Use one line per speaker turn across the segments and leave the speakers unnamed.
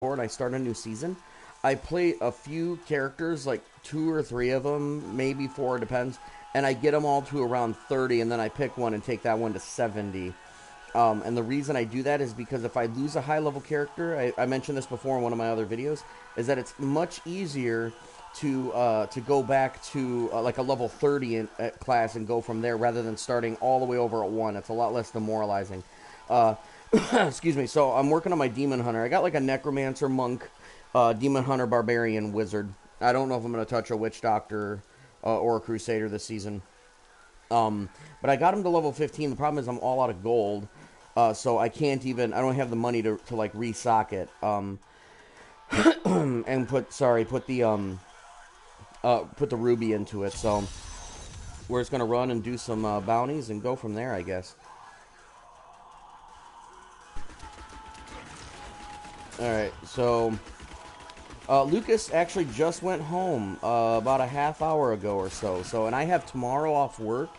and I start a new season, I play a few characters, like 2 or 3 of them, maybe 4, depends, and I get them all to around 30, and then I pick one and take that one to 70. And the reason I do that is because if I lose a high level character, I mentioned this before in one of my other videos, is that it's much easier to go back to like a level 30 class and go from there rather than starting all the way over at 1. It's a lot less demoralizing. Uh, excuse me. So I'm working on my Demon Hunter. I got like a Necromancer, Monk, Demon Hunter, Barbarian, Wizard. I don't know if I'm going to touch a Witch Doctor or a Crusader this season. But I got him to level 15. The problem is I'm all out of gold. So I can't even, I don't have the money to like resock it. And put the ruby into it. So we're just going to run and do some bounties and go from there, I guess. Alright, so Lucas actually just went home about a half hour ago or so. And I have tomorrow off work.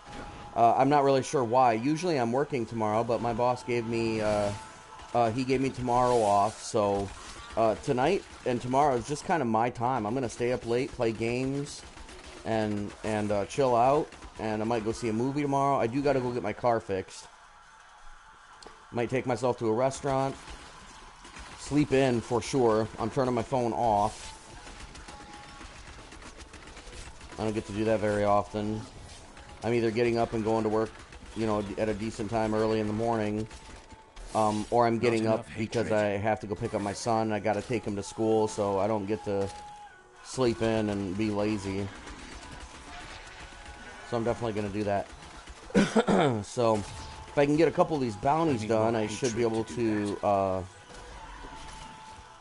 I'm not really sure why. Usually I'm working tomorrow, but my boss gave me he gave me tomorrow off. So tonight and tomorrow is just kind of my time. I'm gonna stay up late, play games, and chill out. And I might go see a movie tomorrow. I do got to go get my car fixed. Might take myself to a restaurant. Sleep in for sure. I'm turning my phone off. I don't get to do that very often. I'm either getting up and going to work, you know, at a decent time early in the morning, or I'm getting up because I have to go pick up my son. I got to take him to school, so I don't get to sleep in and be lazy. So I'm definitely going to do that. So if I can get a couple of these bounties done, I should be able to,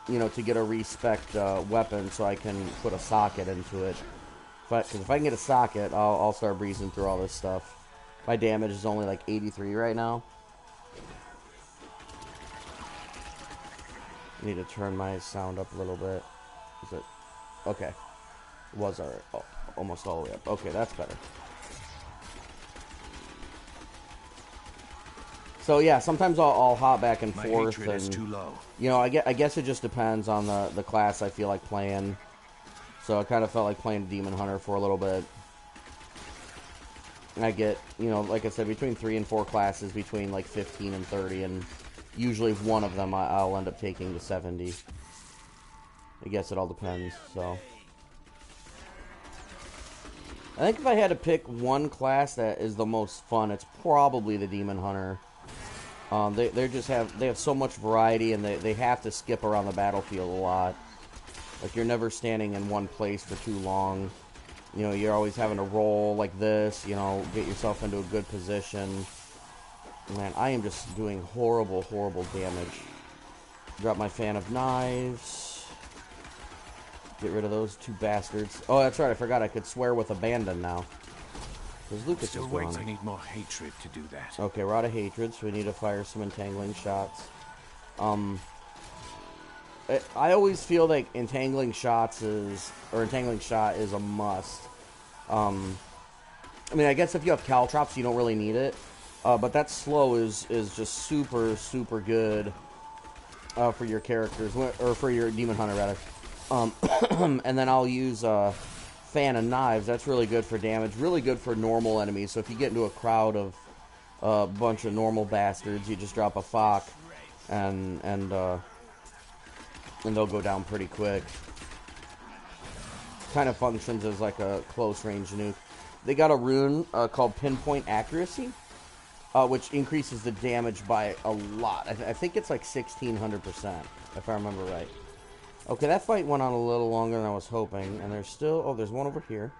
you know, to get a respec weapon so I can put a socket into it. Because if I can get a socket, I'll start breezing through all this stuff. My damage is only like 83 right now. I need to turn my sound up a little bit. Is it? Okay. It was alright. Oh, almost all the way up. Okay, that's better. So yeah, sometimes I'll hop back and forth, and
is too low.
You know, I guess it just depends on the class I feel like playing. So I kind of felt like playing Demon Hunter for a little bit. I get, you know, like I said, between 3 and 4 classes, between like 15 and 30, and usually one of them I'll end up taking to 70. I guess it all depends. So I think if I had to pick one class that is the most fun, it's probably the Demon Hunter. They have so much variety, and they have to skip around the battlefield a lot. Like, you're never standing in one place for too long. You know, you're always having to roll like this, you know, get yourself into a good position. Man, I am just doing horrible, horrible damage. Drop my fan of knives. Get rid of those 2 bastards. Oh, that's right, I forgot I could swear with abandon now. Because Lucas
Still
is
waits.
gone.
I need more hatred to do that.
Okay, we're out of hatred, so we need to fire some entangling shots. I always feel like entangling shot is a must. I mean, I guess if you have caltrops, you don't really need it. But that slow is just super, super good for your characters, or for your Demon Hunter, rather. And then I'll use Fan of Knives. That's really good for damage, really good for normal enemies. So if you get into a crowd of a bunch of normal bastards, you just drop a Fock, and they'll go down pretty quick. Kind of functions as like a close range nuke. They got a rune called Pinpoint Accuracy, which increases the damage by a lot. I think it's like 1600%, if I remember right. Okay, that fight went on a little longer than I was hoping, and there's still... Oh, there's one over here.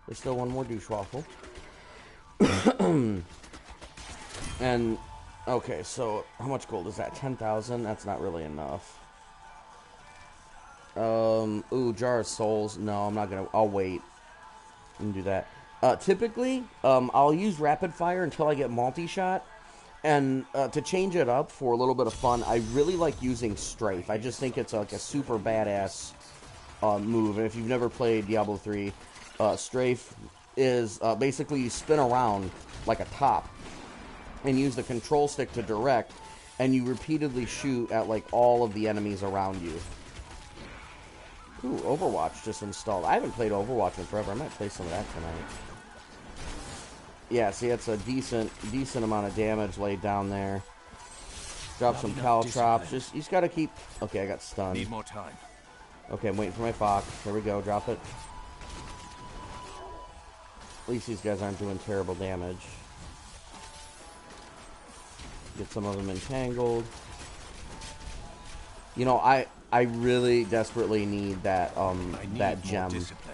There's still one more douchewaffle. And, okay, so how much gold is that? 10,000? That's not really enough. Ooh, Jar of Souls. No, I'm not gonna... I'll wait and do that. Typically, I'll use Rapid Fire until I get multi-shot. And to change it up for a little bit of fun, I really like using Strafe. I just think it's like a super badass move. And if you've never played Diablo 3, Strafe is basically you spin around like a top and use the control stick to direct. and you repeatedly shoot at like all of the enemies around you. Ooh, Overwatch just installed. I haven't played Overwatch in forever. I might play some of that tonight. Yeah, see, it's a decent amount of damage laid down there. Drop some caltrops. You just gotta keep... Okay, I got stunned.
Need more time.
Okay, I'm waiting for my Fox. There we go, drop it. At least these guys aren't doing terrible damage. Get some of them entangled. You know, I really desperately need that that gem.
Discipline.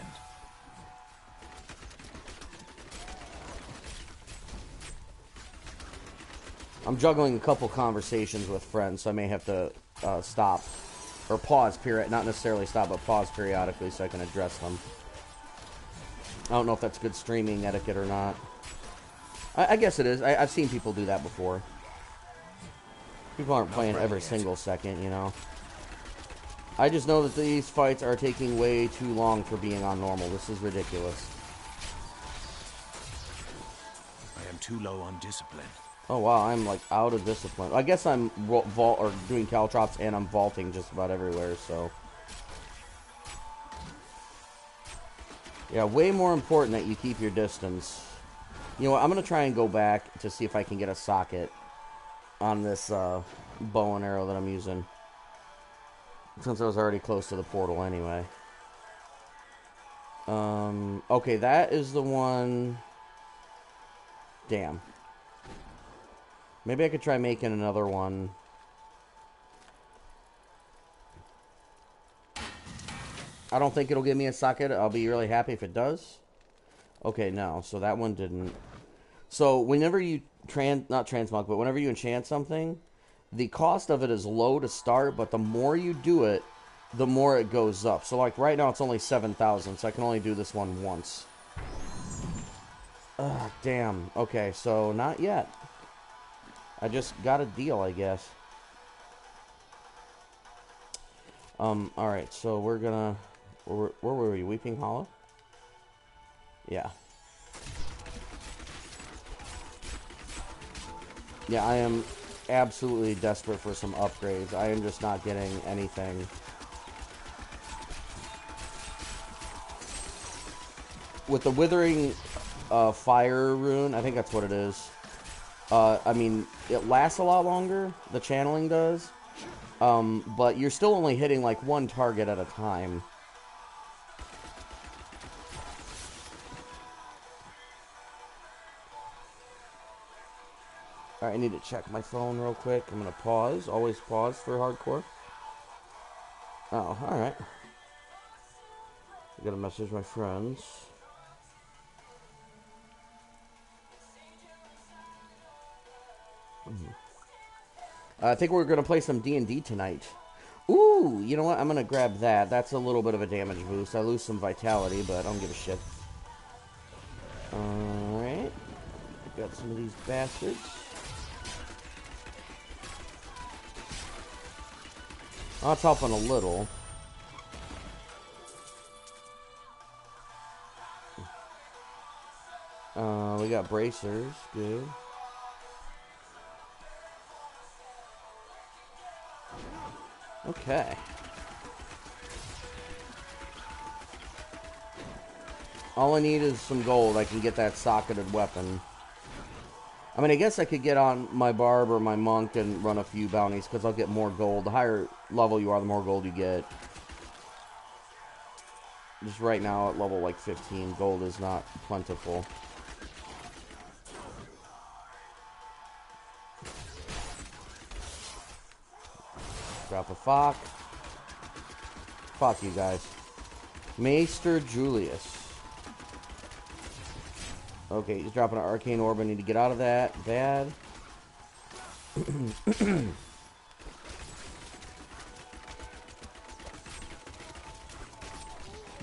I'm juggling a couple conversations with friends, so I may have to stop or pause not necessarily stop, but pause periodically so I can address them. I don't know if that's good streaming etiquette or not. I guess it is. I've seen people do that before. People aren't playing every single second, you know. I just know that these fights are taking way too long for being on normal. This is ridiculous.
I am too low on discipline.
Oh wow, I'm like out of discipline. I guess I'm doing caltrops and I'm vaulting just about everywhere, so. Yeah, way more important that you keep your distance. You know what, I'm going to try and go back to see if I can get a socket on this bow and arrow that I'm using. Since I was already close to the portal anyway. Okay, that is the one... Damn. Maybe I could try making another one. I don't think it'll give me a socket. I'll be really happy if it does. Okay, no. So that one didn't. So whenever you not transmog, but whenever you enchant something, the cost of it is low to start, but the more you do it, the more it goes up. So like right now it's only 7,000, so I can only do this one once. Ugh, damn. Okay, so not yet. I just got a deal, I guess. Alright, so we're gonna... Where were we? Weeping Hollow? Yeah. Yeah, I am absolutely desperate for some upgrades. I am just not getting anything. With the Withering Fire rune, I think that's what it is. I mean, it lasts a lot longer. The channeling does. But you're still only hitting like one target at a time. Alright, I need to check my phone real quick. I'm going to pause. Always pause for hardcore. Oh, alright. I gotta message my friends. I think we're gonna play some D&D tonight. Ooh, you know what? I'm gonna grab that. That's a little bit of a damage boost. I lose some vitality, but I don't give a shit. Alright. Got some of these bastards. Oh, that's helping a little. We got bracers. Good. Okay. All I need is some gold. I can get that socketed weapon. I mean, I guess I could get on my barb or my monk and run a few bounties because I'll get more gold. The higher level you are, the more gold you get. Just right now at level like 15, gold is not plentiful. Drop a Fox. Fuck you guys. Maester Julius. Okay, he's dropping an arcane orb. I need to get out of that. Bad.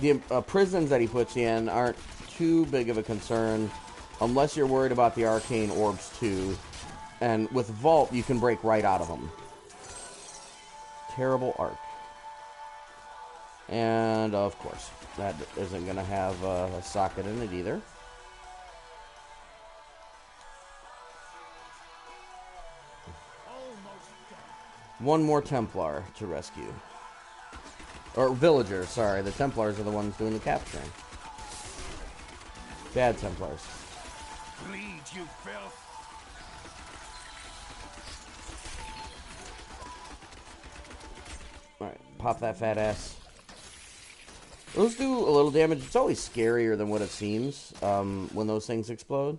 The prisons that he puts you in aren't too big of a concern unless you're worried about the arcane orbs too. And with Vault, you can break right out of them. Terrible arc. And, of course, that isn't going to have a socket in it either. One more Templar to rescue. Or villagers, sorry. The Templars are the ones doing the capturing. Bad Templars.
Bleed, you filth!
Alright, pop that fat ass. Those do a little damage. It's always scarier than what it seems when those things explode.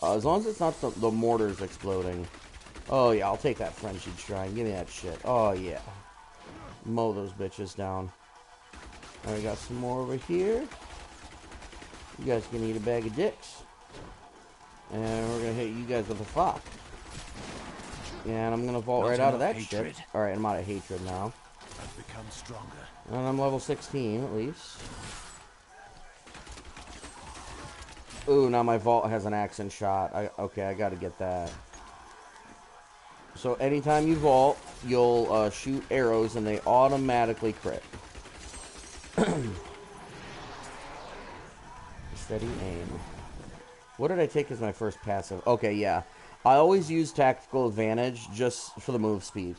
As long as it's not the mortars exploding. Oh yeah, I'll take that frenzied shrine. Give me that shit. Oh yeah. Mow those bitches down. Alright, got some more over here. You guys can eat a bag of dicks. And we're gonna hit you guys with a fuck. And I'm gonna vault right out of that shit. Alright, I'm out of hatred now.
I've become stronger.
And I'm level 16 at least. Ooh, now my vault has an accent shot. Okay, I gotta get that. So anytime you vault, you'll shoot arrows and they automatically crit. Steady aim. What did I take as my first passive? Okay, yeah. I always use tactical advantage just for the move speed.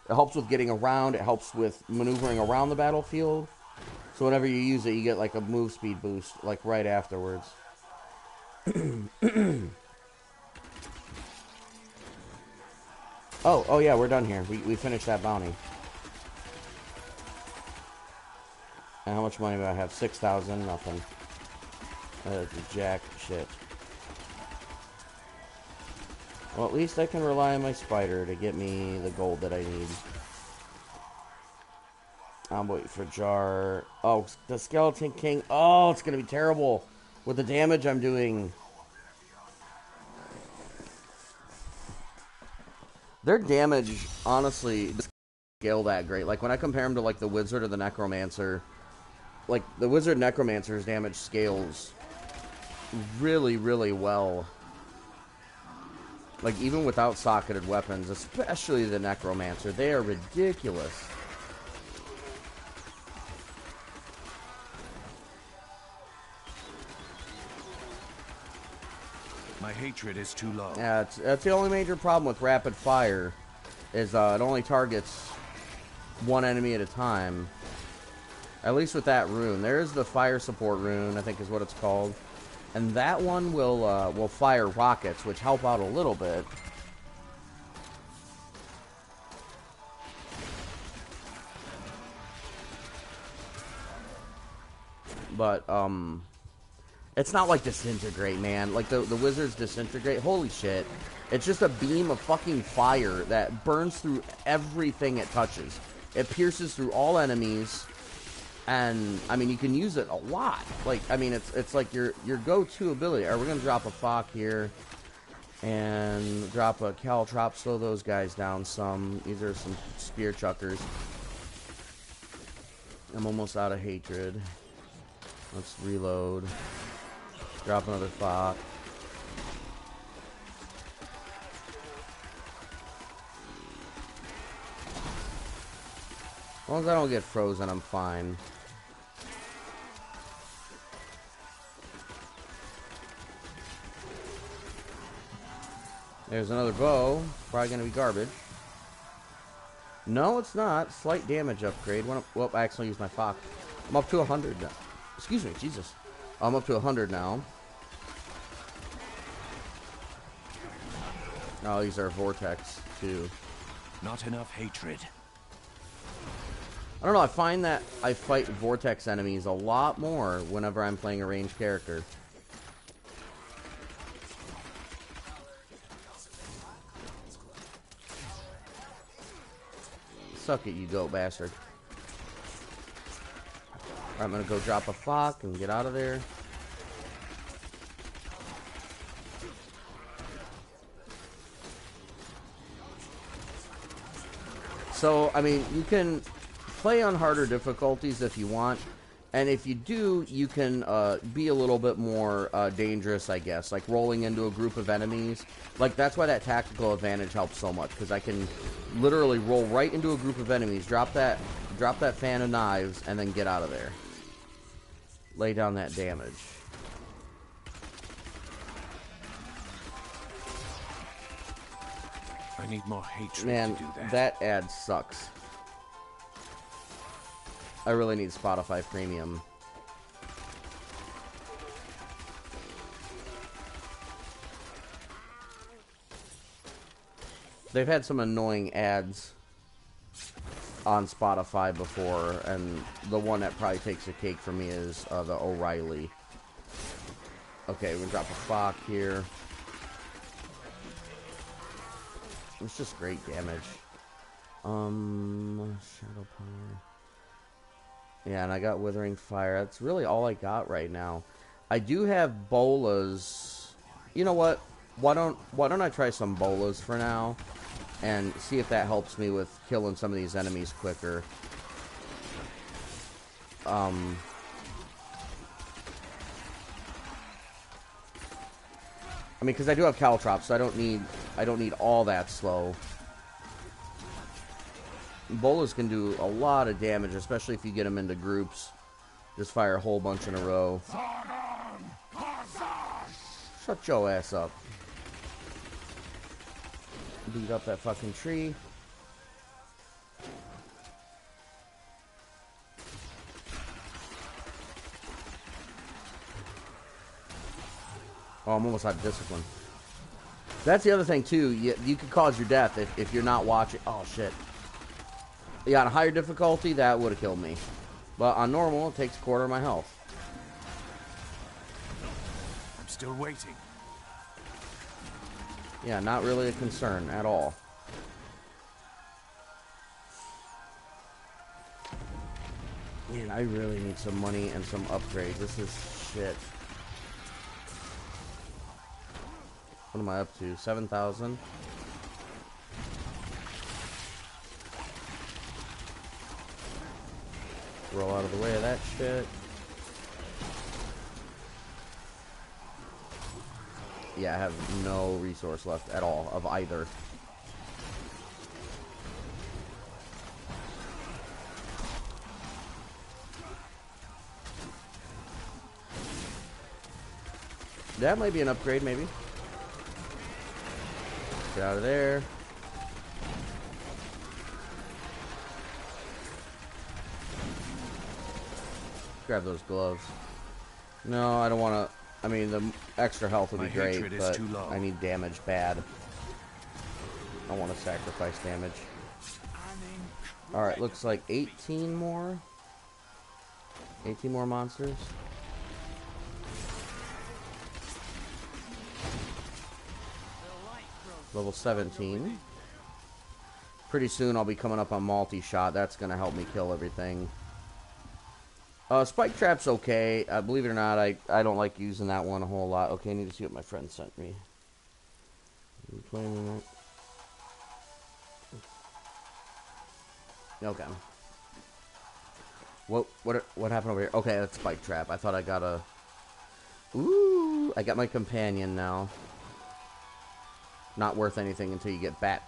It helps with getting around. It helps with maneuvering around the battlefield. So whenever you use it, you get like a move speed boost, like right afterwards. Oh yeah, we're done here. We finished that bounty. And how much money do I have? 6,000? Nothing. Jack shit. Well, at least I can rely on my spider to get me the gold that I need. I'm waiting for Jar. Oh, the Skeleton King. Oh, it's going to be terrible with the damage I'm doing. Their damage, honestly, doesn't scale that great. Like, when I compare them to, like, the Wizard or the Necromancer, like, the Wizard Necromancer's damage scales really, really well. Like, even without socketed weapons, especially the Necromancer, they are ridiculous.
My hatred is too low.
Yeah, that's the only major problem with rapid fire, is it only targets one enemy at a time. At least with that rune. There's the fire support rune, I think is what it's called. And that one will fire rockets, which help out a little bit. But, it's not like Disintegrate, man. Like, the wizards Disintegrate, holy shit. It's just a beam of fucking fire that burns through everything it touches. It pierces through all enemies. And, I mean, you can use it a lot. Like, I mean, it's like your go-to ability. Alright, we're gonna drop a Fock here. And drop a Caltrop, slow those guys down some. These are some spear chuckers. I'm almost out of hatred. Let's reload. Drop another Fock. As long as I don't get frozen, I'm fine. There's another bow. Probably going to be garbage. No, it's not. Slight damage upgrade. Well, I actually used my Fox. I'm up to 100 now. Excuse me, Jesus. I'm up to 100 now. Oh, these are Vortex, too.
Not enough hatred.
I don't know, I find that I fight Vortex enemies a lot more whenever I'm playing a ranged character. Suck it, you goat bastard. Alright, I'm gonna go drop a Fock and get out of there. So, I mean, you can play on harder difficulties if you want, and if you do, you can be a little bit more dangerous, I guess, like rolling into a group of enemies. Like, that's why that tactical advantage helps so much, because I can literally roll right into a group of enemies, drop that fan of knives, and then get out of there. Lay down that damage.
I need more hatred
Man,
to do that.
that ad sucks. I really need Spotify Premium. They've had some annoying ads on Spotify before, and the one that probably takes the cake for me is the O'Reilly. Okay, we're gonna drop a Fock here. It's just great damage. Shadow Power. Yeah, and I got Withering Fire. That's really all I got right now. I do have bolas. You know what? Why don't I try some bolas for now and see if that helps me with killing some of these enemies quicker. I mean, because I do have caltrops, so I don't need all that slow. Bolas can do a lot of damage, especially if you get them into groups. Just fire a whole bunch in a row. Shut your ass up. Beat up that fucking tree. Oh, I'm almost out of discipline. That's the other thing, too. You could cause your death if you're not watching. Oh, shit. Yeah, on a higher difficulty, that would have killed me. But on normal, it takes a quarter of my health.
I'm still waiting.
Yeah, not really a concern at all. Man, I really need some money and some upgrades. This is shit. What am I up to? 7,000? Roll out of the way of that shit. Yeah, I have no resource left at all of either. That might be an upgrade, maybe. Get out of there. Grab those gloves. No, I don't want to. I mean, the extra health would be great, but I need damage bad. I want to sacrifice damage. Alright, looks like 18 more. 18 more monsters. Level 17. Pretty soon I'll be coming up on multi-shot. That's going to help me kill everything. Spike Trap's okay. Believe it or not, I don't like using that one a whole lot. Okay, I need to see what my friend sent me. Okay. What happened over here? Okay, that's Spike Trap. I thought I got a... Ooh, I got my companion now. Not worth anything until you get Bat.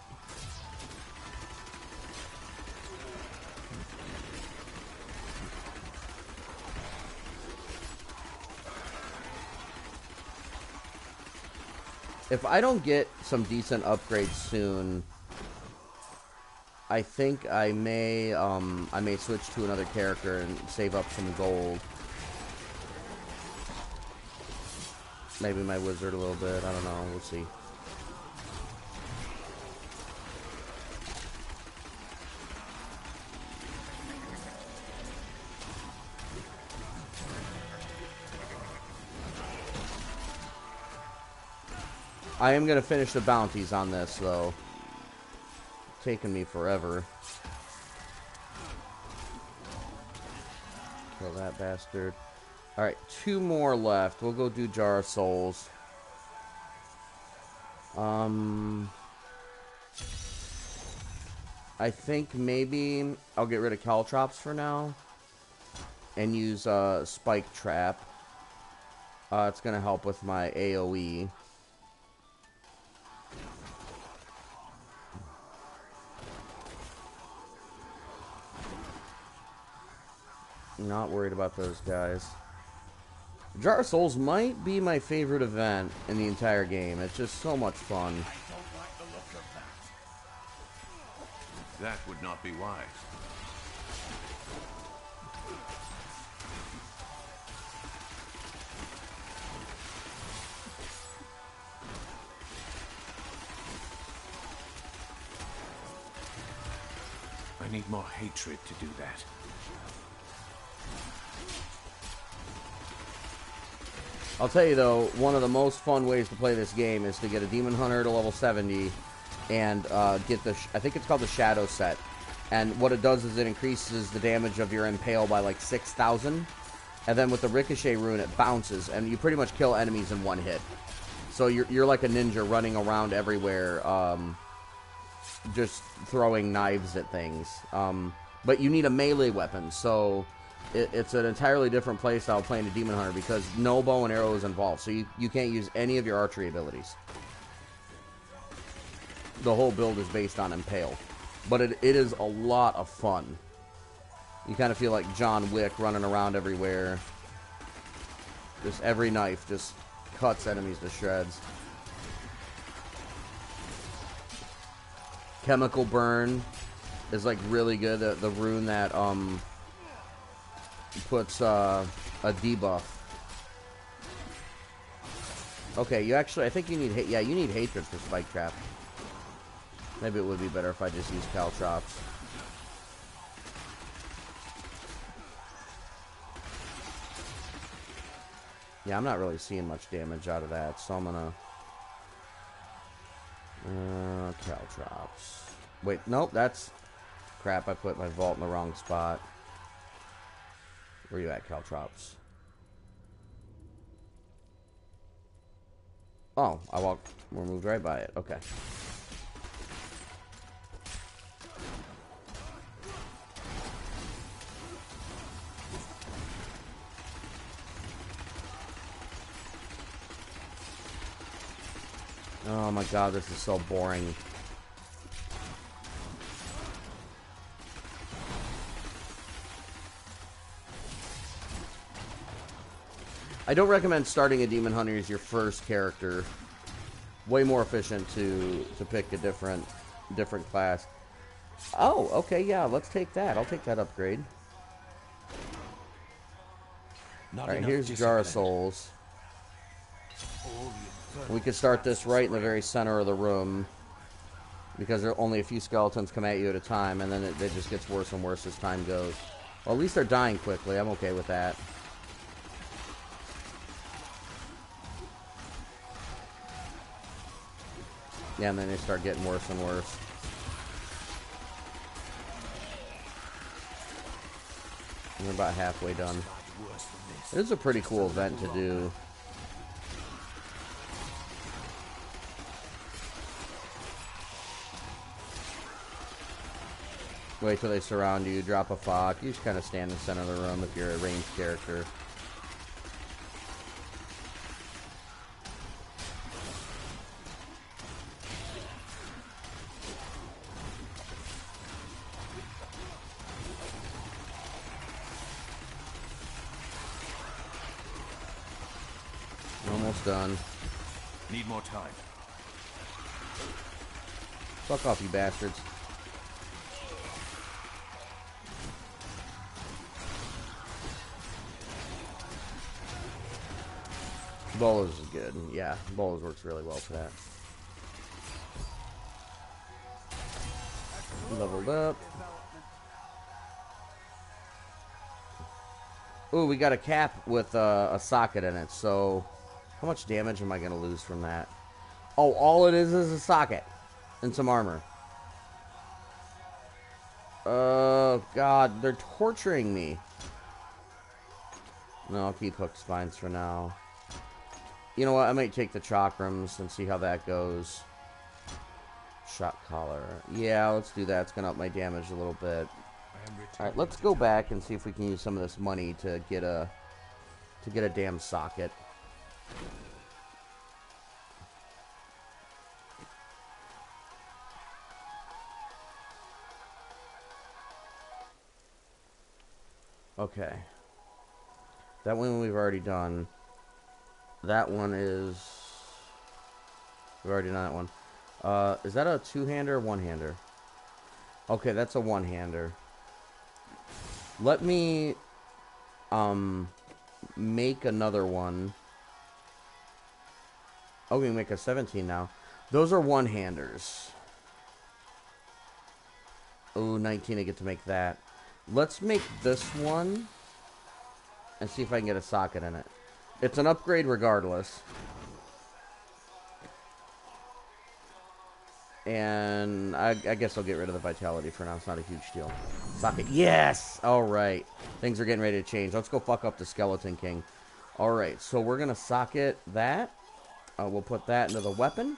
If I don't get some decent upgrades soon, I think I may switch to another character and save up some gold. Maybe my wizard a little bit. I don't know. We'll see. I am going to finish the bounties on this, though. Taking me forever. Kill that bastard. Alright, 2 more left. We'll go do Jar of Souls. I think maybe I'll get rid of Caltrops for now. And use Spike Trap. It's going to help with my AoE. Not worried about those guys. Jar of Souls might be my favorite event in the entire game. It's just so much fun.
I don't like the look of that. That would not be wise. I need more hatred to do that.
I'll tell you though, one of the most fun ways to play this game is to get a Demon Hunter to level 70 and get the, I think it's called the Shadow set. And what it does is it increases the damage of your Impale by like 6,000. And then with the Ricochet rune, it bounces, and you pretty much kill enemies in one hit. So you're like a ninja running around everywhere, just throwing knives at things. But you need a melee weapon, so it's an entirely different playstyle playing a Demon Hunter because no bow and arrow is involved, so you can't use any of your archery abilities. The whole build is based on Impale. But it is a lot of fun. You kind of feel like John Wick running around everywhere. Just every knife just cuts enemies to shreds. Chemical Burn is like really good. The rune that puts a debuff. Okay, you actually, I think you need, yeah, you need hatred for Spike Trap. Maybe it would be better if I just used Caltrops. Yeah, I'm not really seeing much damage out of that, so I'm gonna Caltrops. Wait, nope, that's crap. I put my vault in the wrong spot. Where you at, Caltrops? Oh, we moved right by it. Okay. Oh my god, this is so boring. I don't recommend starting a Demon Hunter as your first character. Way more efficient to pick a different class. Oh, okay, yeah, let's take that. I'll take that upgrade. Alright, here's Jar of Souls. We could start this right in the very center of the room, because there are only a few skeletons come at you at a time, and then it just gets worse and worse as time goes. Well, at least they're dying quickly. I'm okay with that. Yeah, and then they start getting worse and worse. We're about halfway done. It is a pretty cool event to do. Wait till they surround you, drop a Fock. You just kind of stand in the center of the room if you're a ranged character. Almost done.
Need more time.
Fuck off, you bastards. Bolas is good. Yeah, Bolas works really well for that. Leveled up. Ooh, we got a cap with a socket in it, so how much damage am I going to lose from that? Oh, all it is a socket and some armor. Oh, God, they're torturing me. No, I'll keep hook spines for now. You know what? I might take the chakrams and see how that goes. Shot collar. Yeah, let's do that. It's going to up my damage a little bit. Alright, let's go back and see if we can use some of this money to get a damn socket. Okay. That one we've already done. That one is... We've already done that one. Is that a two-hander or one-hander? Okay, that's a one-hander. Let me make another one. Oh, we can make a 17 now. Those are one-handers. Oh, 19, I get to make that. Let's make this one and see if I can get a socket in it. It's an upgrade regardless. And I guess I'll get rid of the vitality for now. It's not a huge deal. Socket. Yes! Alright. Things are getting ready to change. Let's go fuck up the Skeleton King. Alright, so we're going to socket that. We'll put that into the weapon.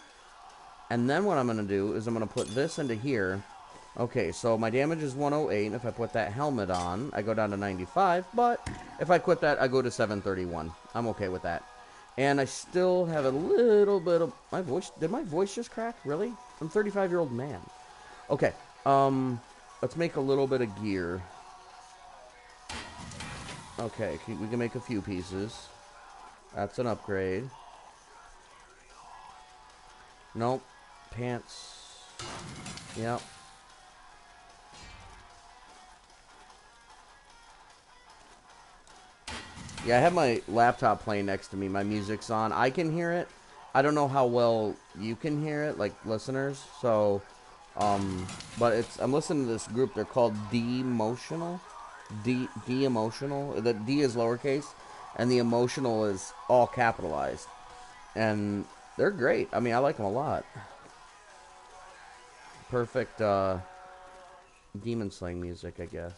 And then what I'm going to do is I'm going to put this into here. Okay, so my damage is 108. And if I put that helmet on, I go down to 95. But if I quit that, I go to 731. I'm okay with that. And I still have a little bit of... My voice... Did my voice just crack? Really? I'm a 35-year-old man. Okay. Let's make a little bit of gear. Okay, we can make a few pieces. That's an upgrade. Nope. Pants. Yep. Yeah, I have my laptop playing next to me. My music's on. I can hear it. I don't know how well you can hear it, like listeners. So, but I'm listening to this group. They're called D-Emotional. D-Emotional. The D is lowercase, and the emotional is all capitalized. And they're great. I mean, I like them a lot. Perfect demon slaying music, I guess.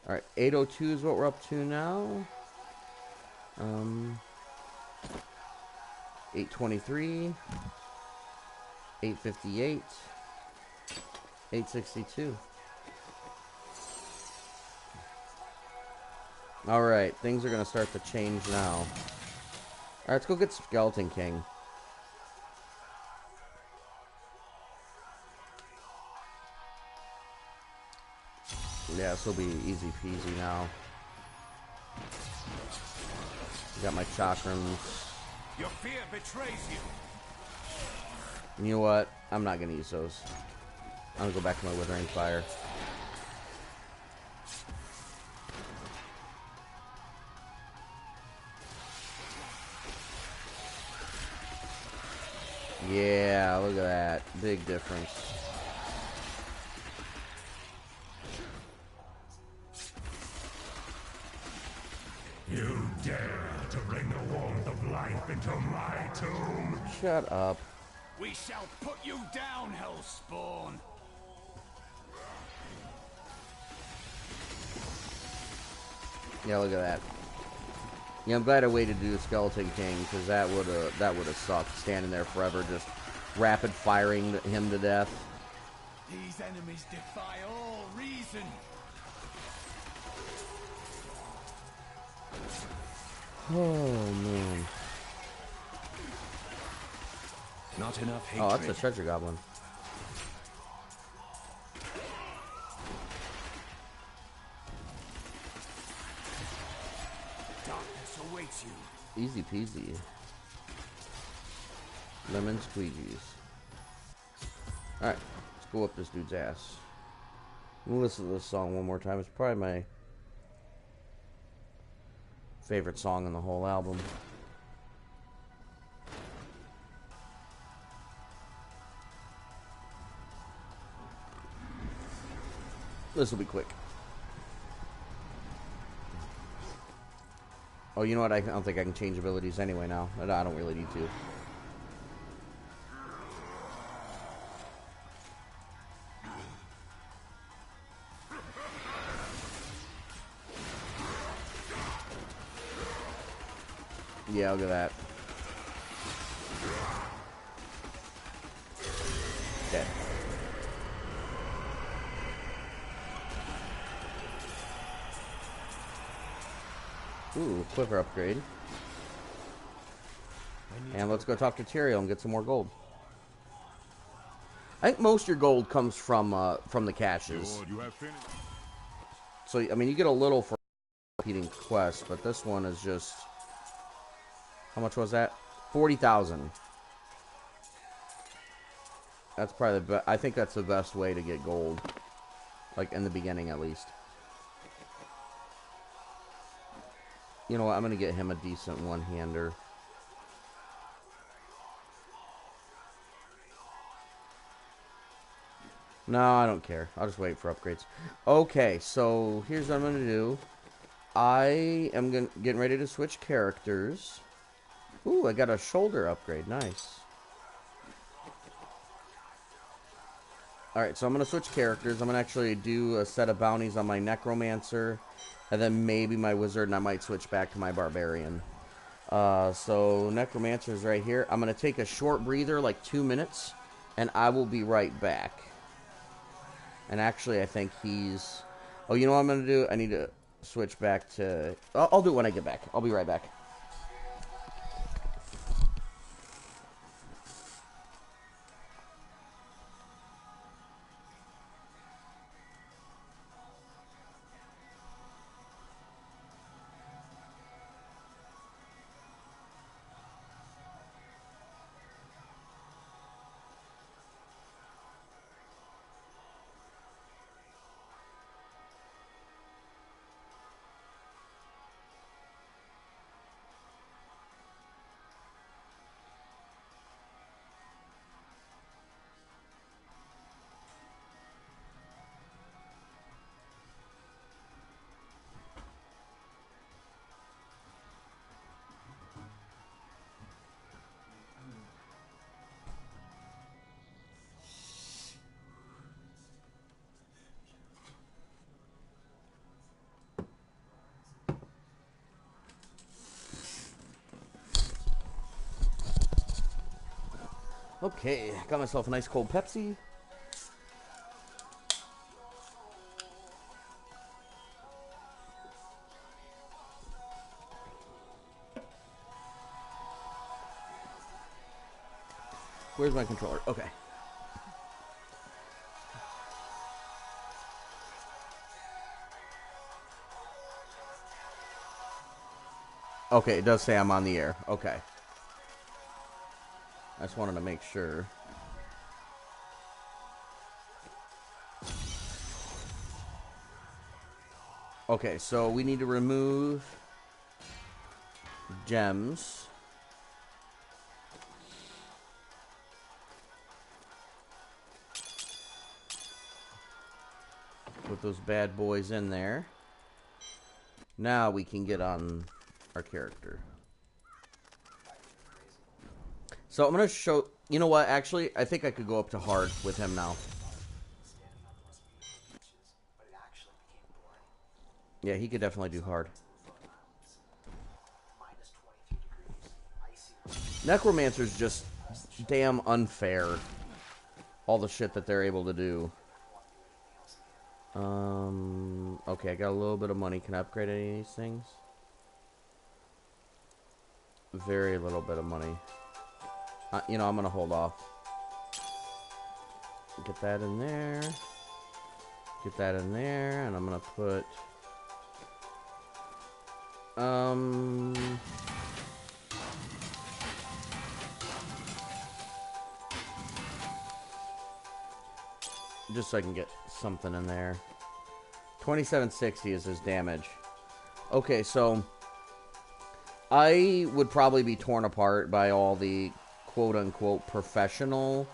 All right, 802 is what we're up to now. 823, 858, 862. Alright, things are going to start to change now. Alright, let's go get Skeleton King. Yeah, this will be easy peasy now. Got my chakrams.
Your fear betrays you.
And you know what? I'm not going to use those. I'm going to go back to my Withering Fire. Yeah, look at that. Big difference.
You dare to bring the warmth of life into my tomb?
Shut up.
We shall put you down, Hellspawn.
Yeah, look at that. Yeah, I'm glad I waited to do the Skeleton King, because that would have sucked, standing there forever, just rapid firing him to death.
These enemies defy all reason.
Oh man.
Not enough hatred.
Oh, that's a treasure goblin.
Darkness awaits you.
Easy peasy. Lemon squeegees. Alright, let's go up this dude's ass. We'll listen to this song one more time. It's probably my favorite song on the whole album. This will be quick. Oh, you know what? I don't think I can change abilities anyway now. I don't really need to. Yeah, look at that. Dead. Ooh, quiver upgrade. And let's go talk to Tyrael and get some more gold. I think most of your gold comes from the caches. So, I mean, you get a little for repeating quests, but this one is just... How much was that? 40,000. That's probably the best. I think that's the best way to get gold. Like, in the beginning, at least. You know what? I'm going to get him a decent one-hander. No, I don't care. I'll just wait for upgrades. Okay, so here's what I'm going to do. I am getting ready to switch characters. Ooh, I got a shoulder upgrade. Nice. Alright, so I'm going to switch characters. I'm going to actually do a set of bounties on my Necromancer. And then maybe my Wizard, and I might switch back to my Barbarian. So Necromancer's right here. I'm going to take a short breather, like 2 minutes. And I will be right back. And actually, I think he's... Oh, you know what I'm going to do? I need to switch back to... I'll do it when I get back. I'll be right back. Okay, got myself a nice cold Pepsi. Where's my controller? Okay. Okay, it does say I'm on the air. Okay. I just wanted to make sure. Okay, so we need to remove gems. Put those bad boys in there. Now we can get on our character. So I'm going to show... You know what? Actually, I think I could go up to hard with him now. Yeah, he could definitely do hard. Necromancer's just damn unfair. All the shit that they're able to do. Okay, I got a little bit of money. Can I upgrade any of these things? Very little bit of money. You know, I'm gonna hold off. Get that in there. Get that in there, and I'm gonna put... just so I can get something in there. 2760 is his damage. Okay, so I would probably be torn apart by all the quote-unquote professional,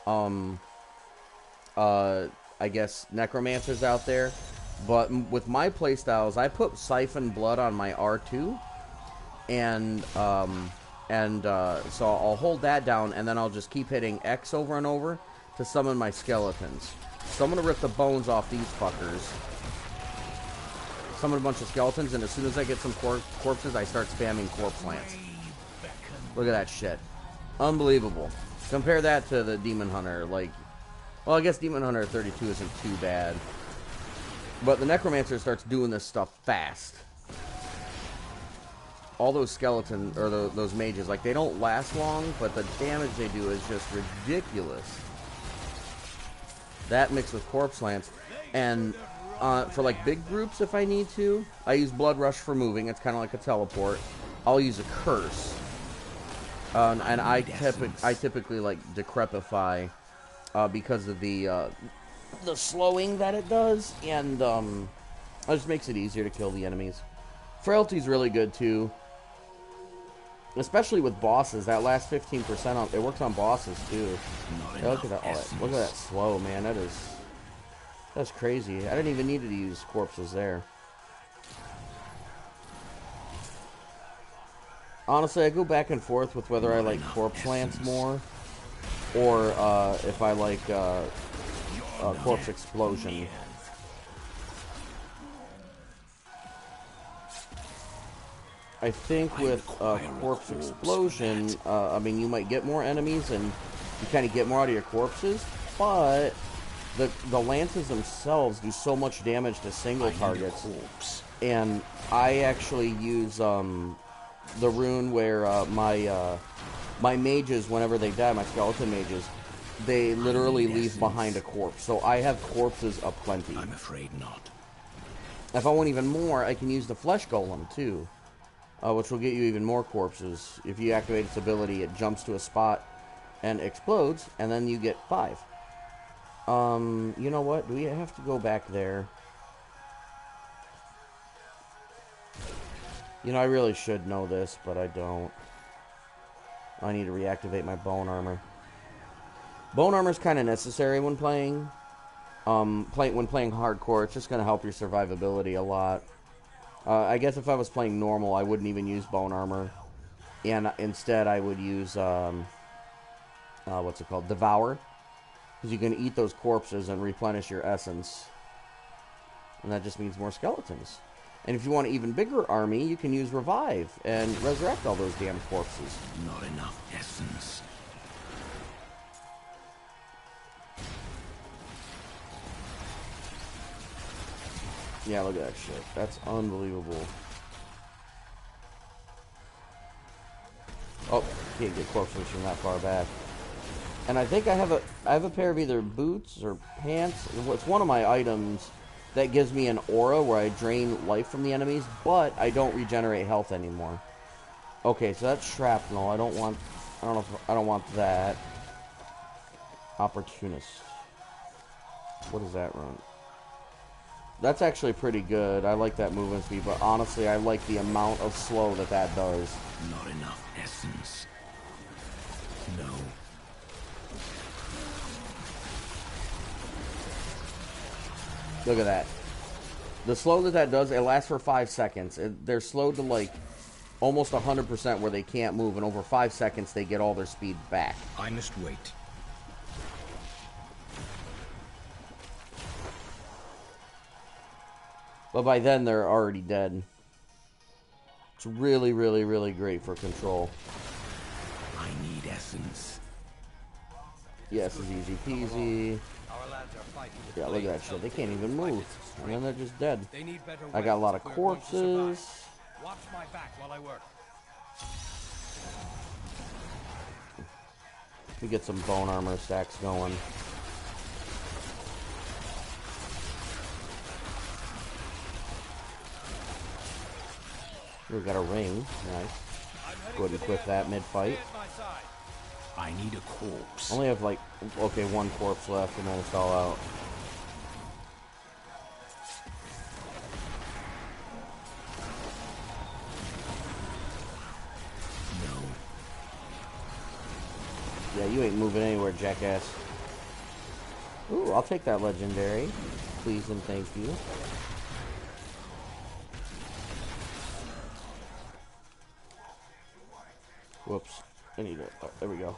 I guess, necromancers out there. But with my playstyles, I put Siphon Blood on my R2, and so I'll hold that down, and then I'll just keep hitting X over and over to summon my skeletons. So I'm going to rip the bones off these fuckers. Summon a bunch of skeletons, and as soon as I get some corpses, I start spamming corpse lance. Look at that shit. Unbelievable. Compare that to the Demon Hunter. Like, well, I guess Demon Hunter 32 isn't too bad. But the Necromancer starts doing this stuff fast. All those skeletons, or those mages, like, they don't last long, but the damage they do is just ridiculous. That mixed with Corpse Lance. And for, like, big groups, if I need to, I use Blood Rush for moving. It's kind of like a teleport. I'll use a Curse. And I typically, like, Decrepify because of the the slowing that it does, and it just makes it easier to kill the enemies. Frailty's really good too, especially with bosses. That last 15% on it works on bosses too. Yeah, look at that! Look at that slow, man. That's crazy. I didn't even need to use corpses there. Honestly, I go back and forth with whether I like Corpse Lance more, or if I like Corpse Explosion. I think with Corpse Explosion, I mean, you might get more enemies and you kind of get more out of your corpses, but the lances themselves do so much damage to single targets. And I actually use the rune where my mages, whenever they die, my skeleton mages, they literally leave behind a corpse. So I have corpses aplenty.
I'm afraid not.
If I want even more, I can use the flesh golem too, which will get you even more corpses. If you activate its ability, it jumps to a spot and explodes, and then you get 5. You know what? Do we have to go back there? You know, I really should know this, but I don't. I need to reactivate my bone armor. Bone armor is kind of necessary when playing. When playing hardcore, it's just going to help your survivability a lot. I guess if I was playing normal, I wouldn't even use bone armor, and instead I would use what's it called? Devour, because you can eat those corpses and replenish your essence, and that just means more skeletons. And if you want an even bigger army, you can use Revive and resurrect all those damn corpses.
Not enough essence.
Yeah, look at that shit. That's unbelievable. Oh, can't get corpses from that far back. And I think I have a pair of either boots or pants. It's one of my items that gives me an aura where I drain life from the enemies, but I don't regenerate health anymore. Okay, so that's shrapnel. I don't want that. Opportunist. What does that run? That's actually pretty good. I like that movement speed, but honestly, I like the amount of slow that does.
Not enough essence. No.
Look at that. The slow that does, it lasts for 5 seconds. They're slowed to like almost 100% where they can't move, and over 5 seconds they get all their speed back.
I must wait.
But by then they're already dead. It's really, really, really great for control.
I need essence.
Yes, it's easy peasy. Yeah, look at that shit. They can't even move. And then they're just dead. I got a lot of corpses.
Watch my back while I work.
We get some bone armor stacks going. We got a ring. Nice. Go ahead and equip that mid-fight.
I need a corpse.
Only have like, okay, 1 corpse left and then it's all out.
No.
Yeah, you ain't moving anywhere, jackass. Ooh, I'll take that legendary. Please and thank you. Whoops. I need it. Oh, there we go.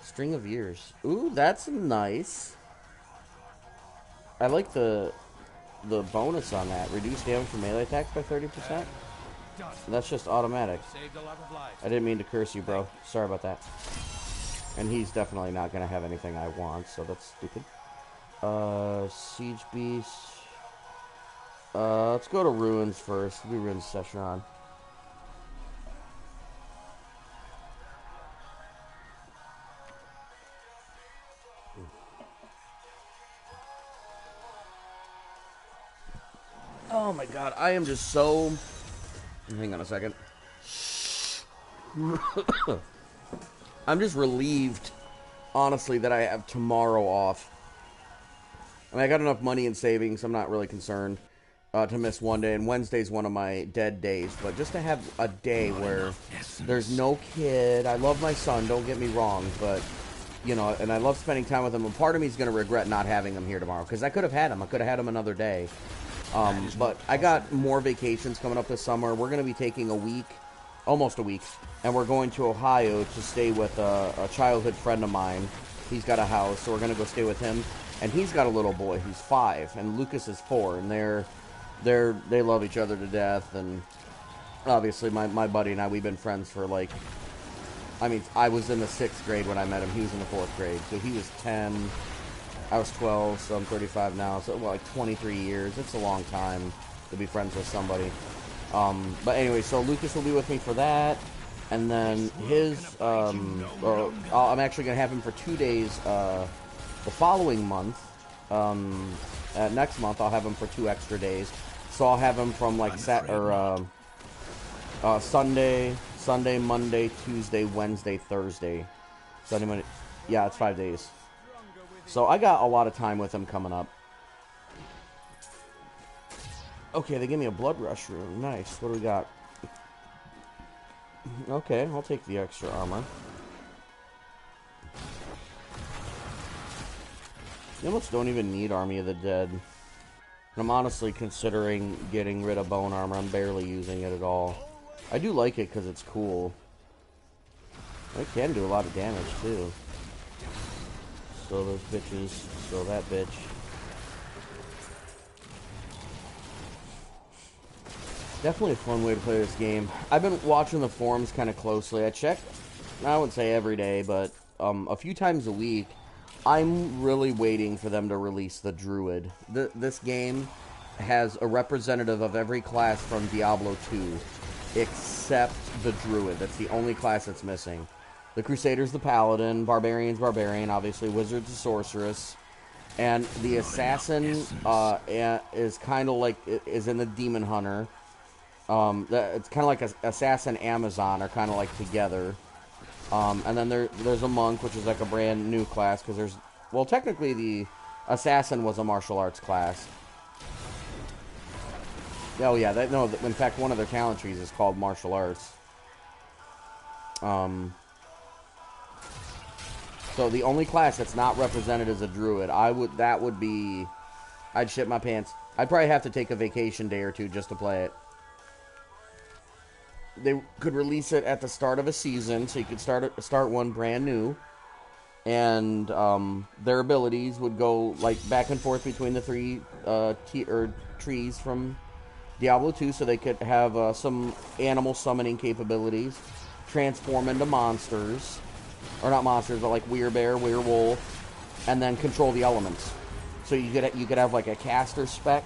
String of Years. Ooh, that's nice. I like the bonus on that. Reduce damage from melee attacks by 30%. That's just automatic. I didn't mean to curse you, bro. Sorry about that. And he's definitely not going to have anything I want, so that's stupid. Siege Beast. Let's go to Ruins first. Do Ruins Session. Oh my god, I am just so... Hang on a second. I'm just relieved honestly, that I have tomorrow off. I mean, I got enough money in savings. I'm not really concerned to miss one day. And Wednesday's one of my dead days. But just to have a day where there's no kid. I love my son. Don't get me wrong. But, you know, and I love spending time with him. And part of me is going to regret not having him here tomorrow. Because I could have had him. I could have had him another day. But I got more vacations coming up this summer. We're going to be taking a week, almost a week. And we're going to Ohio to stay with a childhood friend of mine. He's got a house. So we're going to go stay with him. And he's got a little boy who's 5, and Lucas is 4, and they love each other to death. And obviously, my buddy and I, we've been friends for like, I mean, I was in the 6th grade when I met him. He was in the 4th grade, so he was 10, I was 12, so I'm 35 now. So well, like 23 years. It's a long time to be friends with somebody. But anyway, so Lucas will be with me for that, and then I'm actually gonna have him for 2 days. The following month, next month, I'll have him for 2 extra days. So I'll have him from like Sunday, Monday, Tuesday, Wednesday, Thursday. Sunday, Monday. Yeah, it's 5 days. So I got a lot of time with him coming up. Okay, they gave me a blood rush room. Nice. What do we got? Okay, I'll take the extra armor. You almost don't even need Army of the Dead. And I'm honestly considering getting rid of bone armor. I'm barely using it at all. I do like it because it's cool. It can do a lot of damage too. So those bitches. So that bitch. Definitely a fun way to play this game. I've been watching the forums kind of closely. I check, I wouldn't say every day, but a few times a week. I'm really waiting for them to release the Druid. This game has a representative of every class from Diablo 2, except the Druid. That's the only class that's missing. The Crusader's the Paladin, Barbarian's Barbarian, obviously Wizard's the Sorceress, and the Assassin is kind of like, is in the Demon Hunter. It's kind of like Assassin Amazon are kind of like together. And then there's a monk, which is like a brand new class, because there's, well, technically the assassin was a martial arts class. Oh yeah, in fact, one of their talent trees is called martial arts. So the only class that's not represented is a druid. I'd shit my pants. I'd probably have to take a vacation day or two just to play it. They could release it at the start of a season, so you could start one brand new, and their abilities would go like back and forth between the 3 trees from Diablo 2, so they could have some animal summoning capabilities, transform into monsters, or not monsters, but like werebear, werewolf, and then control the elements. So you could have like a caster spec,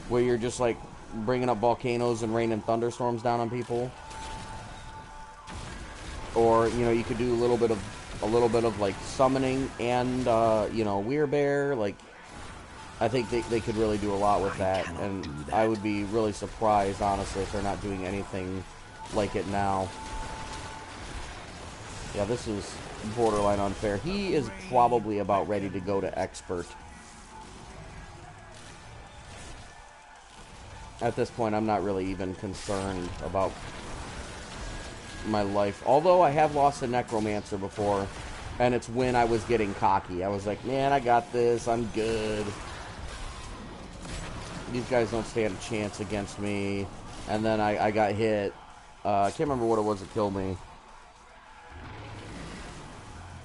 where you're just like bringing up volcanoes and raining thunderstorms down on people. Or, you know, you could do a little bit of like summoning and werebear. Like, I think they could really do a lot with that, and I would be really surprised, honestly, if they're not doing anything like it now. Yeah, this is borderline unfair. He is probably about ready to go to expert. At this point, I'm not really even concerned about my life. Although I have lost a necromancer before, and it's when I was getting cocky. I was like, man, I got this. I'm good. These guys don't stand a chance against me. And then I got hit. I can't remember what it was that killed me.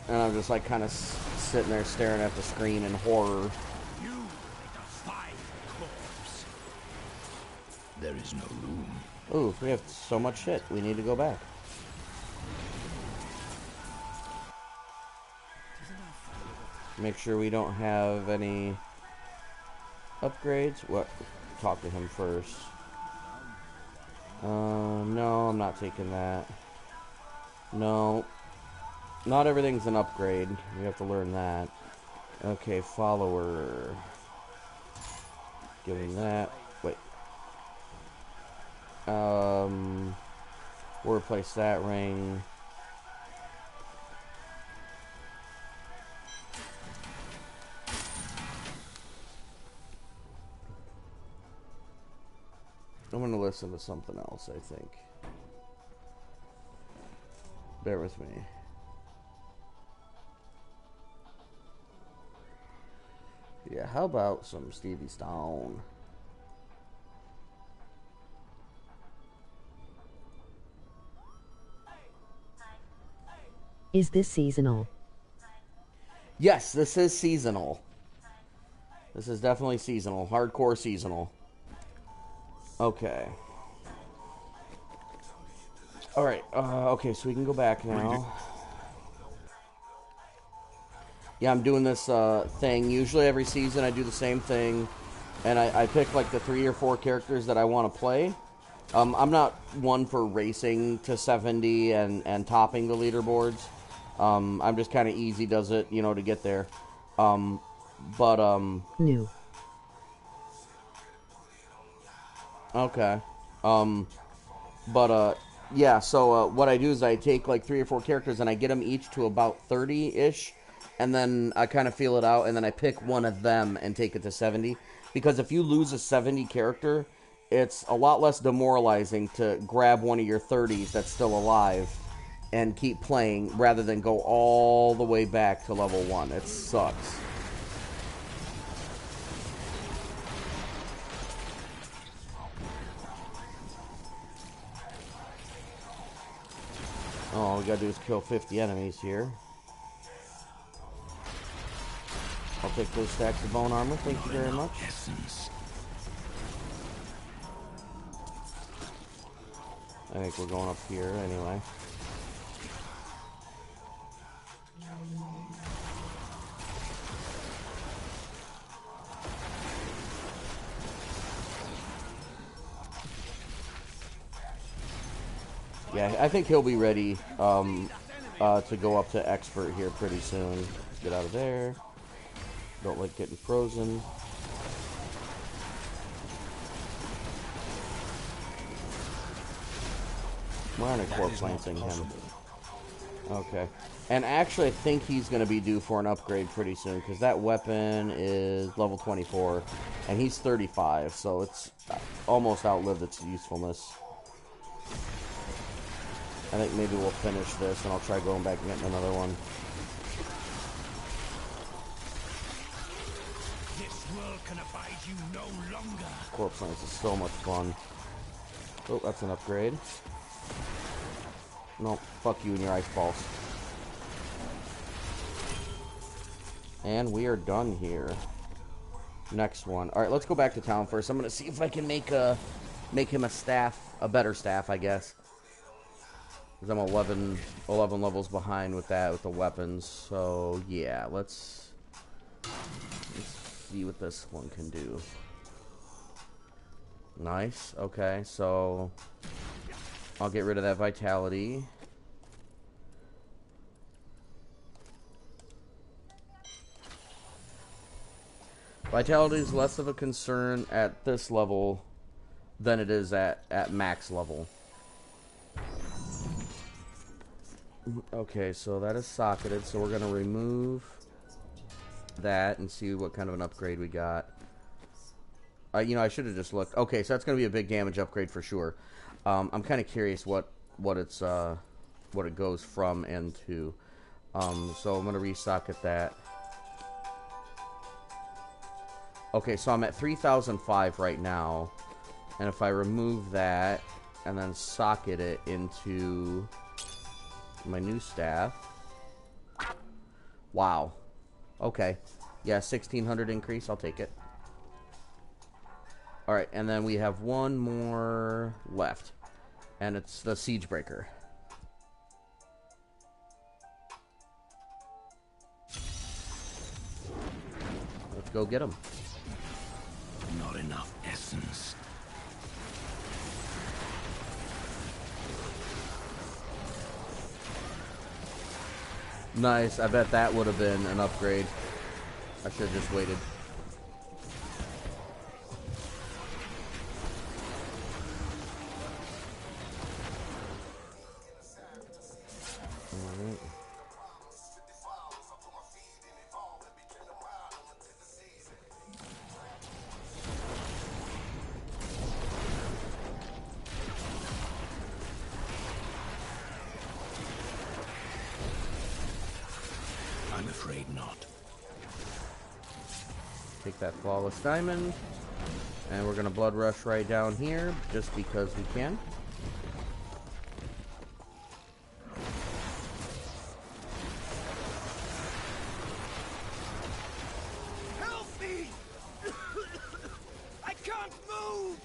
And I'm just like kind of sitting there staring at the screen in horror.
You like a fine corpse. There is no room.
Ooh, we have so much shit. We need to go back. Make sure we don't have any upgrades. What? Talk to him first. No, I'm not taking that. No. Not everything's an upgrade. We have to learn that. Okay, follower. Give him that. Wait. We'll replace that ring. I'm going to listen to something else, I think. Bear with me. Yeah, how about some Stevie Stone?
Is this seasonal?
Yes, this is seasonal. This is definitely seasonal. Hardcore seasonal. Okay. Alright, okay, so we can go back now. Yeah, I'm doing this thing. Usually every season I do the same thing. And I pick like the 3 or 4 characters that I want to play. I'm not one for racing to 70 and topping the leaderboards. I'm just kind of easy does it, you know, to get there.
New.
Okay. Yeah, so what I do is I take like 3 or 4 characters and I get them each to about 30-ish. And then I kind of feel it out, and then I pick one of them and take it to 70. Because if you lose a 70 character, it's a lot less demoralizing to grab one of your 30s that's still alive and keep playing rather than go all the way back to level 1. It sucks. Oh, all we gotta do is kill 50 enemies here. I'll take those stacks of bone armor. Thank you very much. I think we're going up here anyway. Yeah, I think he'll be ready to go up to expert here pretty soon. Let's get out of there. Don't like getting frozen. Why aren't I corpse lancing him? Okay. And actually, I think he's going to be due for an upgrade pretty soon, because that weapon is level 24, and he's 35, so it's almost outlived its usefulness. I think maybe we'll finish this, and I'll try going back and getting another one.
This world can abide you no longer.
Corpse lance is so much fun. Oh, that's an upgrade. No, fuck you and your ice balls. And we are done here. Next one. Alright, let's go back to town first. I'm going to see if I can make him a staff, a better staff, I guess. Because I'm 11 levels behind with that, with the weapons. So, yeah, let's see what this one can do. Nice. Okay, so I'll get rid of that vitality. Vitality is less of a concern at this level than it is at max level. Okay, so that is socketed, so we're going to remove that and see what kind of an upgrade we got. You know, I should have just looked. Okay, so that's going to be a big damage upgrade for sure. I'm kind of curious what it goes from and to. So I'm going to resocket that. Okay, so I'm at 3005 right now, and if I remove that and then socket it into my new staff. Wow. Okay. Yeah, 1600 increase. I'll take it. Alright, and then we have one more left. And it's the Siege Breaker. Let's go get him.
Not enough essence.
Nice. I bet that would have been an upgrade. I should have just waited. Alright.
afraid not.
Take that flawless diamond. And we're going to blood rush right down here, just because we can.
Help me! I can't move!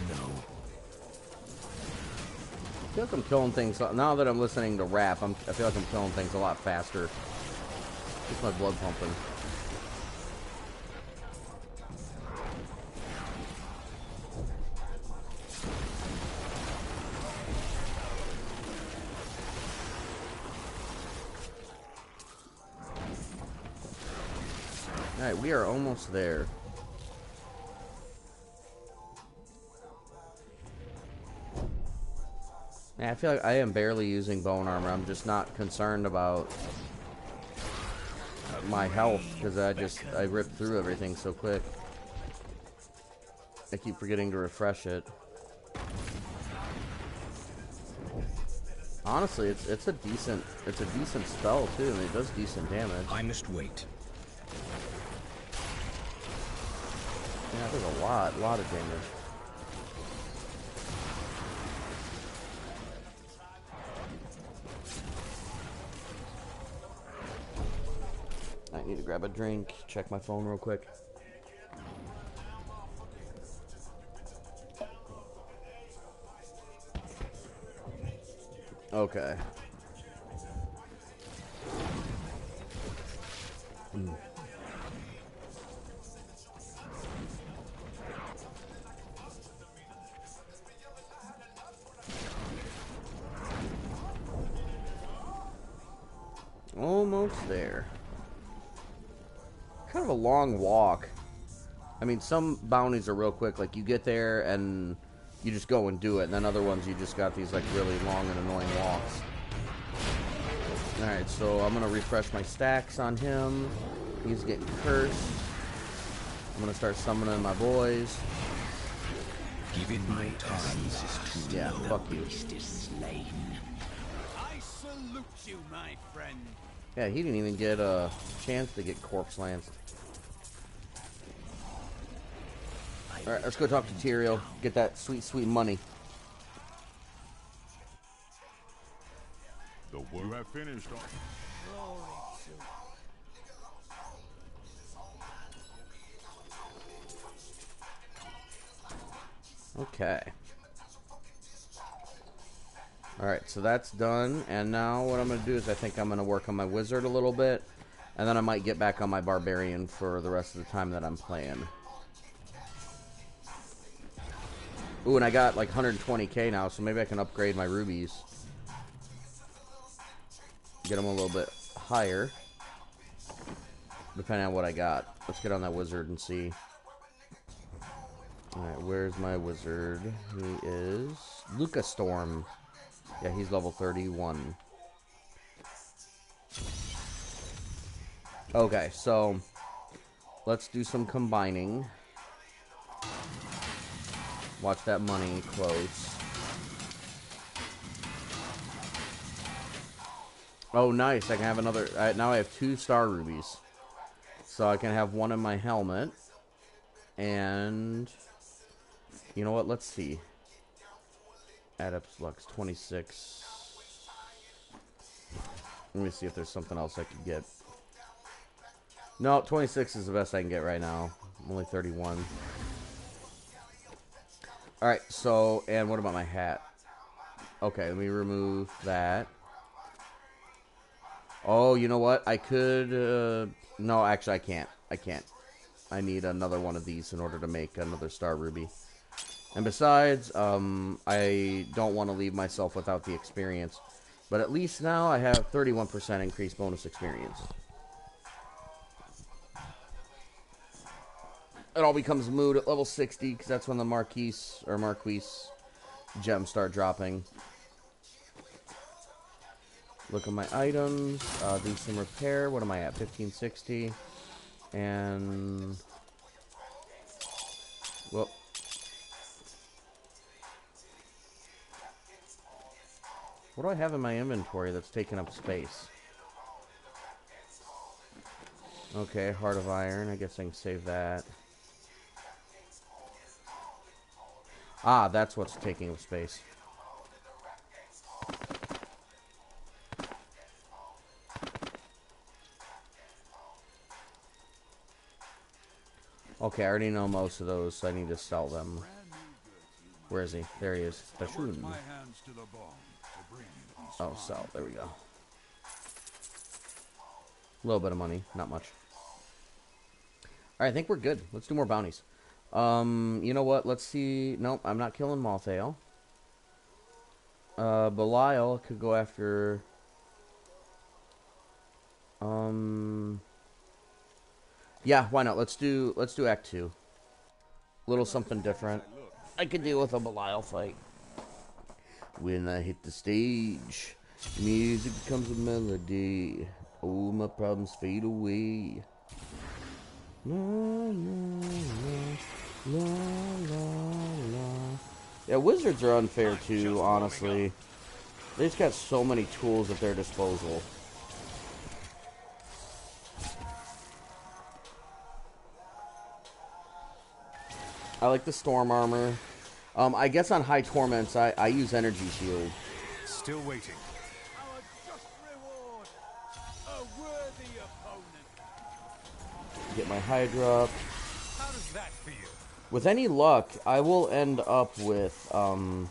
No.
I feel like I'm killing things, now that I'm listening to rap, I feel like I'm killing things a lot faster. Just my blood pumping. Alright, we are almost there. Man, I feel like I am barely using bone armor. I'm just not concerned about my health because I rip through everything so quick. I keep forgetting to refresh it. Honestly, it's a decent spell too. I mean, it does decent damage.
I must wait.
Yeah, there's a lot of damage. I need to grab a drink, check my phone real quick. Okay. Almost there. Kind of a long walk. I mean, some bounties are real quick. Like, you get there and you just go and do it. And then other ones, you just got these, like, really long and annoying walks. Alright, so I'm going to refresh my stacks on him. He's getting cursed. I'm going to start summoning my boys.
Give it my time.
Yeah, fuck you.
I salute you, my friend.
Yeah, he didn't even get a chance to get corpse lanced. Alright, let's go talk to Tyrael. Get that sweet, sweet money.
The work you have finished.
Okay. Alright, so that's done. And now what I'm going to do is I think I'm going to work on my wizard a little bit. And then I might get back on my barbarian for the rest of the time that I'm playing. Ooh, and I got like 120k now, so maybe I can upgrade my rubies. Get them a little bit higher. Depending on what I got. Let's get on that wizard and see. Alright, where's my wizard? He is Lucas Storm. Yeah, he's level 31. Okay, so let's do some combining. Watch that money close. Oh, nice. I can have another. Now I have 2 star rubies. So I can have one in my helmet. And you know what? Let's see. Adept's Lux 26. Let me see if there's something else I could get. No, 26 is the best I can get right now. I'm only 31. Alright, so, and what about my hat? Okay, let me remove that. Oh, you know what? I could, no, actually I can't. I can't. I need another one of these in order to make another star ruby. And besides, I don't want to leave myself without the experience. But at least now I have 31% increased bonus experience. It all becomes moot at level 60, because that's when the Marquise gems start dropping. Look at my items. Do some repair. What am I at? 1560. And... well... What do I have in my inventory that's taking up space? Okay, Heart of Iron. I guess I can save that. Ah, that's what's taking up space. Okay, I already know most of those, so I need to sell them. Where is he? There he is. Bashun. Oh, sell. There we go. A little bit of money, not much. Alright, I think we're good. Let's do more bounties. You know what? Let's see. Nope, I'm not killing Malthael. Belial could go after... Yeah, why not? Let's do Act 2. Little something different. I could deal with a Belial fight. When I hit the stage, music becomes a melody. All my problems fade away. La, la, la, la, la, la. Yeah, wizards are unfair too, honestly. They just got so many tools at their disposal. I like the storm armor. I guess on high torments, I use energy shield.
Still waiting.
Our just reward. A worthy opponent.
Get my Hydra up.
How does that feel?
With any luck, I will end up with, oh,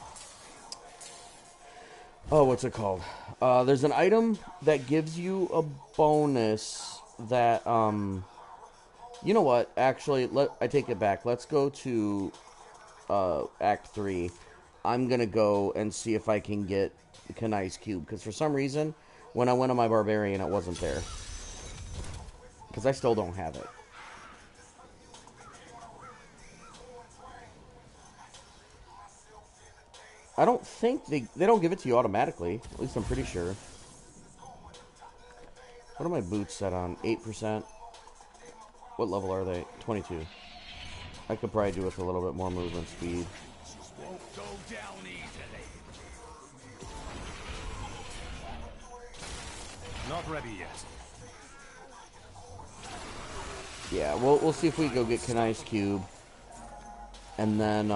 what's it called? There's an item that gives you a bonus that, you know what? Actually, I take it back. Let's go to, Act 3. I'm gonna go and see if I can get Kanai's Cube, because for some reason, when I went on my Barbarian, it wasn't there. Because I still don't have it. I don't think they don't give it to you automatically. At least I'm pretty sure. What are my boots set on? 8%? What level are they? 22. I could probably do with a little bit more movement speed.
Won't go down easily.
Not ready yet.
Yeah, we'll see if we go get Kanai's Cube. And then,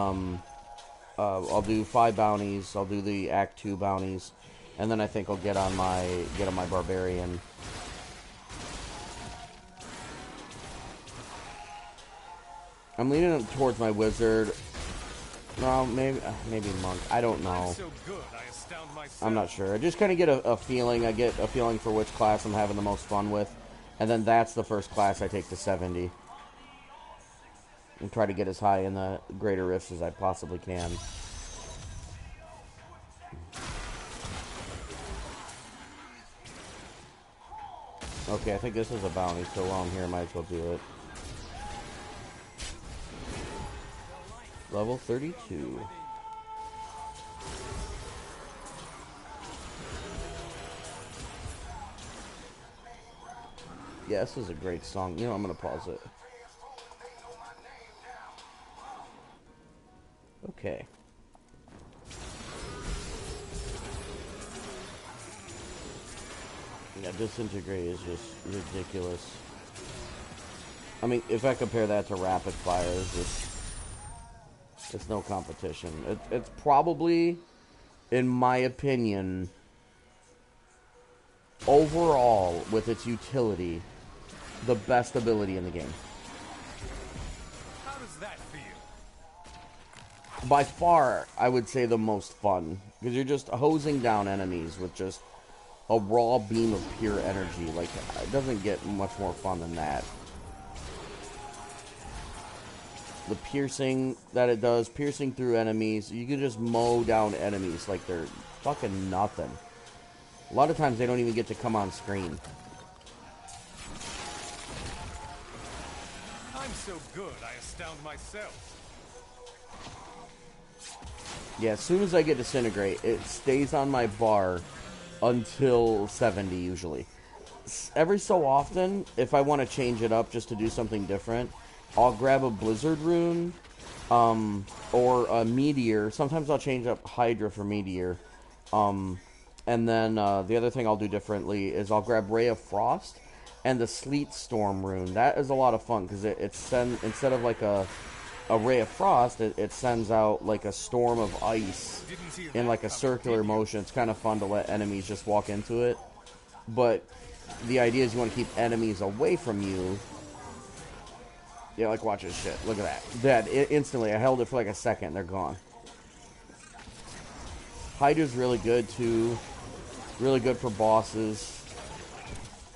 I'll do 5 bounties. I'll do the Act 2 bounties. And then I think I'll get on my Barbarian. I'm leaning towards my Wizard. No, maybe Monk. I don't know.
So good, I astound myself.
I'm not sure. I just kind of get a feeling. I get a feeling for which class I'm having the most fun with. And then that's the first class I take to 70. And try to get as high in the greater rifts as I possibly can. Okay, I think this is a bounty, so while I'm here, I might as well do it. Level 32. Yeah, this is a great song. You know, I'm going to pause it. Okay. Yeah, Disintegrate is just ridiculous. I mean, if I compare that to Rapid Fire, it's no competition. It's probably, in my opinion, overall, with its utility, the best ability in the game.
How does that feel?
By far, I would say the most fun. Because you're just hosing down enemies with just a raw beam of pure energy. Like, it doesn't get much more fun than that. The piercing that it does, piercing through enemies, you can just mow down enemies like they're fucking nothing. A lot of times they don't even get to come on screen.
I'm so good, I astound myself.
Yeah, as soon as I get Disintegrate, it stays on my bar until 70 usually. Every so often, if I want to change it up just to do something different, I'll grab a Blizzard rune, or a Meteor. Sometimes I'll change up Hydra for Meteor. And then the other thing I'll do differently is I'll grab Ray of Frost and the Sleet Storm rune. That is a lot of fun because it sends, instead of like a Ray of Frost, it sends out like a storm of ice in like a circular motion. It's kind of fun to let enemies just walk into it. But the idea is you want to keep enemies away from you. Yeah, like watch this shit. Look at that. Instantly, I held it for like a second. They're gone. Hydra's really good too. Really good for bosses.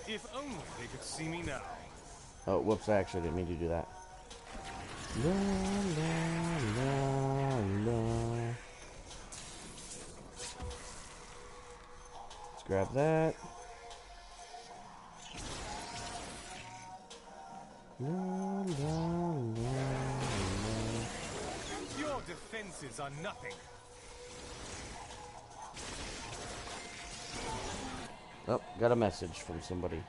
If only they could see me now.
Oh, whoops, I actually didn't mean to do that. La, la, la, la. Let's grab that. La, la, la, la.
Your defenses are nothing.
Oh, got a message from somebody.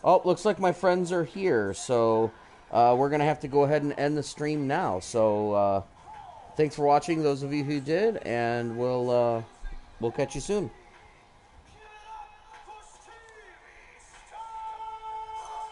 Oh, looks like my friends are here, so we're going to have to go ahead and end the stream now. So thanks for watching, those of you who did, and we'll catch you soon.